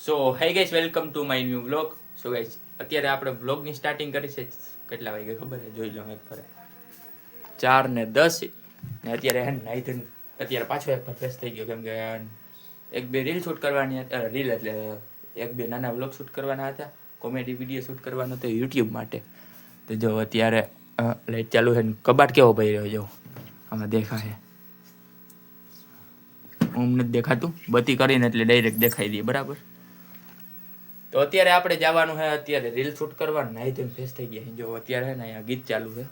સો હે guys, welcome to my new vlog. So guys, અત્યારે આપણે વ્લોગની સ્ટાર્ટિંગ કરી છે. કેટલા વાગે ખબર છે? જોઈ લો એક ફરે 4:10 ને અત્યારે હે નાઈ ધોઈને અત્યારે પાછો એક ફ્રેશ થઈ ગયો, કેમ કે એક બે રીલ શૂટ કરવાની હતી. રીલ એટલે એક બે નાના વ્લોગ શૂટ કરવાના હતા, કોમેડી વિડીયો શૂટ કરવાનો હતો યુટ્યુબ માટે. તો જો અત્યારે લાઈટ ચાલુ છે ને કબાટ કેવો ભરી રહ્યો જો આમાં દેખાય. હું નથી દેખાતું, બત્તી કરીને એટલે ડાયરેક્ટ દેખાઈ દઈએ બરાબર. તો અત્યારે આપણે જવાનું છે, અત્યારે રીલ શૂટ કરવાનું. નાઈ ધોઈને ફ્રેશ થઈ ગયા. જો અત્યારે છે ને અહીંયા ગીત ચાલુ છે,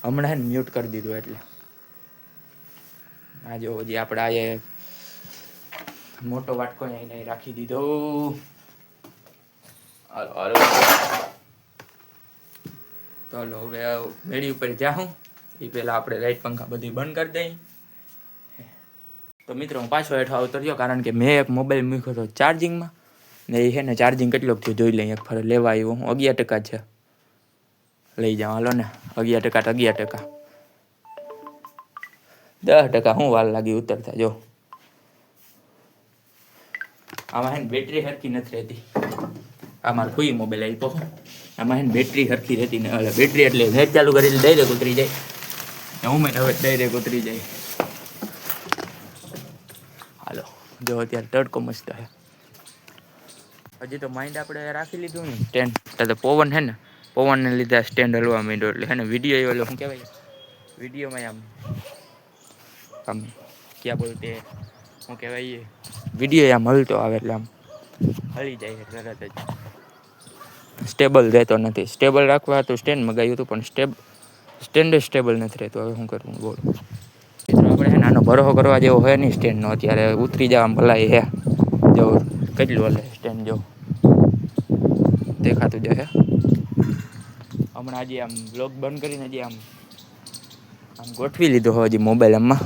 હમણાં છે ને મ્યુટ કરી દીધું. એટલે આ જો હજી આપણે આ મોટો વાટકો અહીં રાખી દીધો. હાલો તો હાલો હવે મેળી ઉપર જાઉં એ પહેલાં આપણે લાઈટ પંખા બધી બંધ કરી દઈ. તો મિત્રો હું પાછો હેઠો આવતો રહ્યો, કારણ કે મેં એક મોબાઈલ મૂક્યો હતો ચાર્જિંગમાં ને એ છે ને ચાર્જિંગ કેટલોક થયું જોઈ લઈએ. એક ફરે લેવા આવ્યો હું, 11% છે. લઈ જાઉં હાલો ને. 11% 11%, 10% શું વાર લાગી ઉતરતા. જો આમાં છે ને બેટરી સરખી નથી રહેતી. આ મારો કોઈ મોબાઈલ આપ્યો, આમાં છે ને બેટરી સરખી રહેતી ને. બેટરી એટલે નેટ ચાલુ કરી ડાયરેક્ટ ઉતરી જાય. હું મેં હવે ડાયરેક્ટ ઉતરી જાય. હાલો જો અત્યારે તડકો મસ્ત છે. હજી તો માઇન્ડ આપણે રાખી લીધું ને સ્ટેન્ડ. તો પવન છે ને, પવનને લીધે સ્ટેન્ડ હલવા માંડ્યો. એટલે છે ને વિડીયો એવો શું કહેવાય, વિડીયોમાં આમ ક્યાં બોલતે શું કહેવાય, વિડીયો આમ હલતો આવે એટલે આમ હલી જાય તરત જ. સ્ટેબલ રહેતો નથી. સ્ટેબલ રાખવા તો સ્ટેન્ડ મગાવ્યું હતું, પણ સ્ટેન્ડ સ્ટેબલ નથી રહેતું. હવે શું કરવું બોલો મિત્રો? આપણે છે નાનો ભરોસો કરવા જેવો હોય નહીં સ્ટેન્ડનો. અત્યારે ઉતરી જવા ભલાઈ હે. જો કેટલું હલે સ્ટેન્ડ, જો દેખાતું જાય. હમણાં હજી આમ બ્લોગ બંધ કરીને હજી આમ ગોઠવી લીધો હોય હજી મોબાઈલ. આમમાં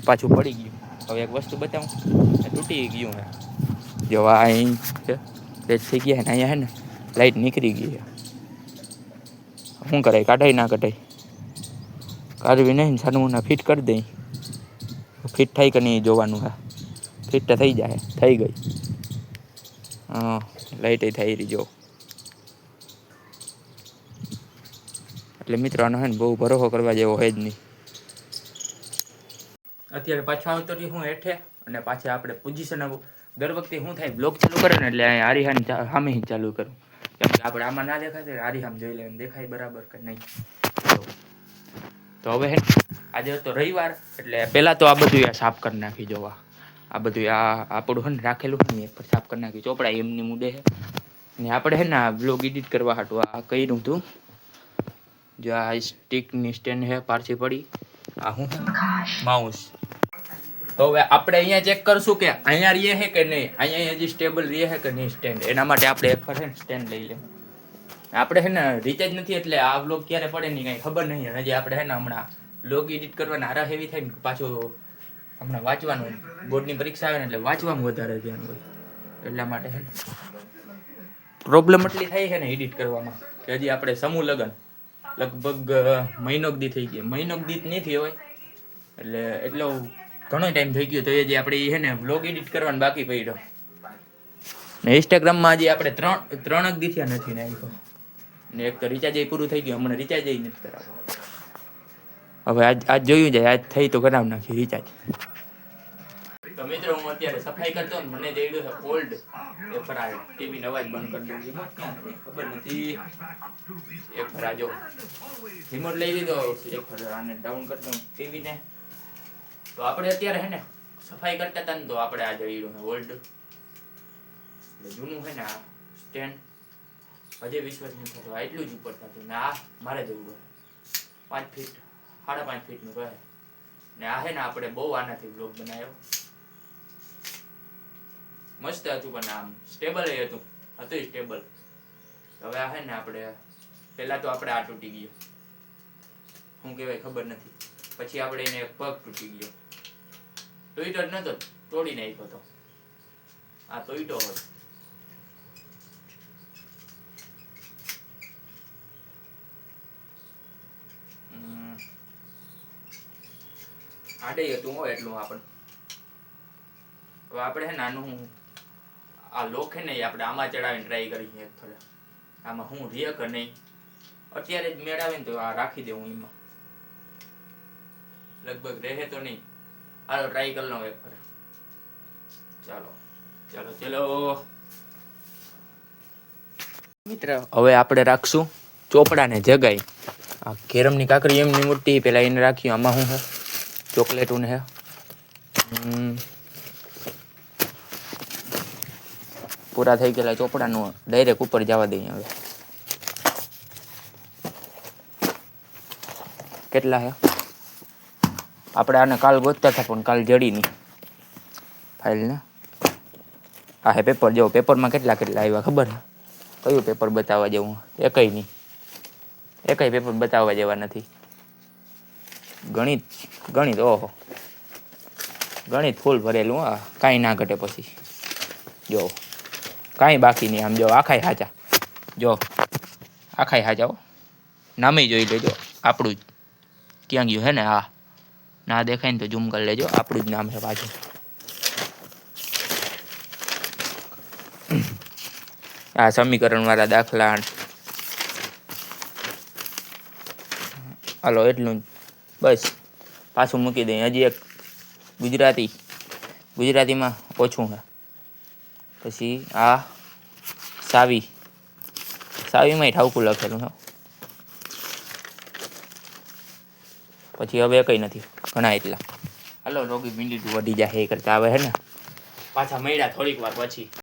પાછું પડી ગયું. હવે એક વસ્તુ બતાવું, તૂટી ગયું હે. જો આ અહીં છે થઈ ગયા ને, અહીંયા હે ને લાઈટ નીકળી ગઈ છે. શું કરાય? કાઢાય ના કઢાય? કાઢવી નહીં, સાનું ના ફિટ કરી દઈ. ફિટ થાય કે નહીં જોવાનું હે. ફિટ તો થઈ જાય. થઈ ગઈ. હા, લાઈટ થઈ રહી જો. એટલે મિત્રો આનો હે ને બહુ ભરોસો કરવા જેવો હોય જ નહીં. અત્યારે પાછા આવતો રહ્યો હું હેઠે, અને પાછા આપણે પોઝિશન દર વખતે શું થાય, બ્લોગ ચાલુ કરે ને એટલે આરીહાની સામે જ ચાલુ કરું. કેમ કે આપણે આમાં ના દેખાય, આરીહામ જોઈ લે દેખાય બરાબર કે નહીં. તો હવે હે આજે તો રવિવાર, એટલે પહેલાં તો આ બધું સાફ કરી નાખી. જોવા આ બધું આપણું હે ને રાખેલું ને એ સાફ કરી નાખી. ચોપડા એમની મુડે છે ને આપણે હે ને આ બ્લોગ એડિટ કરવા હાટું આ કર્યું હતું. જો આ સ્ટિકની સ્ટેન્ડ છે પારસી પડી. આ હું માઉસ. તો હવે આપણે અહીંયા ચેક કરશું કે અહીંયા રહે છે કે નહીં, અહીંયા હજી સ્ટેબલ રહે છે કે નહીં સ્ટેન્ડ. એના માટે આપણે એક ફર સ્ટેન્ડ લઈ લે. આપણે છે ને રિચાર્જ નથી, એટલે આ વ્લોગ ક્યારે પડે નહીં કાંઈ ખબર નહીં. હજી આપણે છે ને હમણાં વ્લોગ એડિટ કરવાના હારા હેવી થાય ને પાછું હમણાં વાંચવાનું, બોર્ડની પરીક્ષા આવે ને એટલે વાંચવામાં વધારે ધ્યાન હોય. એટલા માટે છે ને પ્રોબ્લેમ એટલી થાય છે ને એડિટ કરવામાં, કે હજી આપણે સમૂહ લગન લગભગ મહિનો દી થઈ ગયો. મહિનો દી નહીં થયો હોય, એટલે એટલો ઘણો ટાઈમ થઈ ગયો. તો એ જે આપણે છે ને વ્લોગ એડિટ કરવાનું બાકી પડ્યો. ને ઇન્સ્ટાગ્રામમાં હજી આપણે ત્રણ દીથી નથી નાખ્યો. ને એક તો રિચાર્જ પૂરું થઈ ગયું, હમણાં રિચાર્જ નથી કરાવવું. હવે આજ જોયું જાય, આજ થઈ તો કરાવી નાખી રિચાર્જ. તો મિત્રો હું અત્યારે સફાઈ કરતો ને મને જઈડ્યો છે કોલ્ડ. એ ફરા ટીવીનો અવાજ બંધ કરી દઉં. રિમોટ ક્યાં ખબર નથી. એક ફરા જો રિમોટ લઈ લીધો. એક ફરા આને ડાઉન કરી દઉં ટીવીને. તો આપણે અત્યારે હે ને સફાઈ કરતા હતા ને, તો આપણે આ જઈડ્યું છે ઓલ્ડ જૂનું છે ને આ સ્ટેન્ડ. હજી વિશ્વાસ નથી થતો, આ એટલું જ ઉપર થતું ને. આ મારે જવું હોય 5 ફીટ 5.5 ફીટનું કહે ને. આ છે ને આપણે બહુ આનાથી બ્લોગ બનાવ્યો, મસ્ત હતું, પણ આમ સ્ટેબલ હતું સ્ટેબલ. હવે આ છે ને આપણે પહેલાં તો આપણે આ તૂટી ગયો, શું કહેવાય ખબર નથી. પછી આપણે એને પગ તૂટી ગયો. તૂટ્યો જ નતો, તોડી નાખ્યો હતો. આ તૂટ્યો હોય. આડે હતું હોય એટલું આપણે. હવે આપણે છે નાનું આ લોક હે ને આપણે આમાં ચડાવીને ટ્રાય કરીએ એક થોડા આમાં હું રે કે નહીં અત્યારે જ મેળાવે ને તો આ રાખી દઉં એમાં લગભગ રહે તો નહીં હાલો ટ્રાય કરી લઉં એક ફર ચાલો ચાલો ચલો મિત્ર હવે આપણે રાખશું ચોપડાને જગાઈ આ કેરમની કાકરી એમની મોટી પેલા એને રાખ્યું આમાં શું છે ચોકલેટું ને હે પૂરા થઈ ગયેલા ચોપડાનું ડાયરેક્ટ ઉપર જવા દઈએ હવે કેટલા હે આપણે આને કાલ ગોતતા હતા પણ કાલ જડી નહીં ફાઇલ ને આ હે પેપર જો પેપરમાં કેટલા આવ્યા ખબર છે કયું પેપર બતાવવા જેવું એકય નહીં એકય પેપર બતાવવા જેવા નથી ગણિત ઓહો ગણિત ફૂલ ભરેલું હા કાંઈ ના ઘટે પછી જો કાંઈ બાકી નહીં આમ જો આખાય હાચા જો આખાય હાચા હો નામે જોઈ લેજો આપણું જ ક્યાં ગયું હે ને હા ના દેખાય ને તો ઝૂમ કરી લેજો આપણું જ નામ છે પાછું આ સમીકરણ વાળા દાખલા હાલો એટલું જ બસ પાછું મૂકી દઈએ હજી એક ગુજરાતીમાં ઓછું છે પછી આ સાવીમાં ઠાવકું લખેલું છે પછી હવે કંઈ નથી ઘણા એટલા હાલો રોગી મિનિટ વધી જાય એ કરતા આવે હે ને પાછા મળ્યા થોડીક વાર પછી